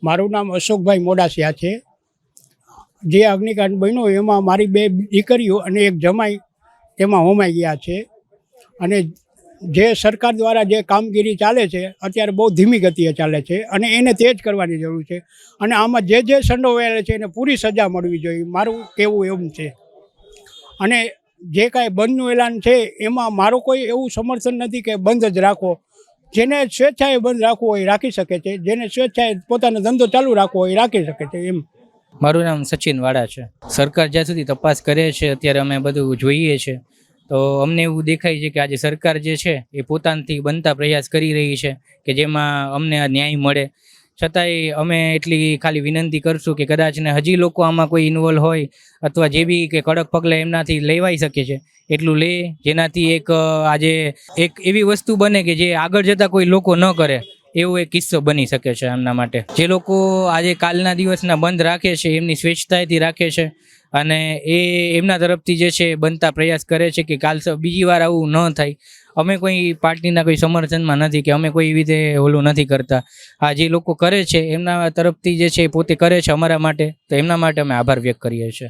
મારું નામ અશોકભાઈ મોડાસિયા છે. જે અગ્નિકાંડ બન્યો એમાં મારી 2 દીકરીઓ અને એક જમાઈ એમાં હોમાઈ ગયા છે. અને જે સરકાર દ્વારા જે કામગીરી ચાલે છે અત્યારે બહુ ધીમી ગતિએ ચાલે છે અને એને તેજ કરવાની જરૂર છે. અને આમાં જે સંડોવાયેલા છે એને પૂરી સજા મળવી જોઈએ, મારું કહેવું એવું છે. અને જે કાંઈ બંધનું એલાન છે એમાં મારું કોઈ એવું સમર્થન નથી કે બંધ જ રાખો. જેને સ્વેચ્છાએ બંધ રાખવો હોય રાખી શકે છે, જેને સ્વેચ્છાએ પોતાનો ધંધો ચાલુ રાખવો હોય રાખી શકે છે. એમ મારું નામ સચિન વાડા છે. સરકાર જ્યાં સુધી તપાસ કરે છે અત્યારે અમે બધું જોઈએ છે, તો અમને એવું દેખાય છે કે આજે સરકાર જે છે એ પોતાનાથી બનતા પ્રયાસ કરી રહી છે કે જેમાં અમને આ ન્યાય મળે. છતાંય અમે એટલી ખાલી વિનંતી કરશું કે કદાચ ને હજી લોકો આમાં કોઈ ઇન્વોલ્વ હોય અથવા જે બી કે કડક પગલાં એમનાથી લેવાઈ શકે છે એટલું લે, જેનાથી આજે એક એવી વસ્તુ બને કે જે આગળ જતાં કોઈ લોકો ન કરે એવો એક કિસ્સો બની શકે છે એમના માટે. જે લોકો આજે કાલના દિવસના બંધ રાખે છે એમની સ્વેચ્છતાથી રાખે છે અને એ એમના તરફથી જે છે બનતા પ્રયાસ કરે છે કે કાલ બીજી વાર આવું ન થાય. અમે કોઈ પાર્ટીના કોઈ સમર્થનમાં નથી કે અમે કોઈ રીતે ઓલું નથી કરતા. આ જે લોકો કરે છે એમના તરફથી જે છે પોતે કરે છે અમારા માટે, તો એમના માટે અમે આભાર વ્યક્ત કરીએ છીએ.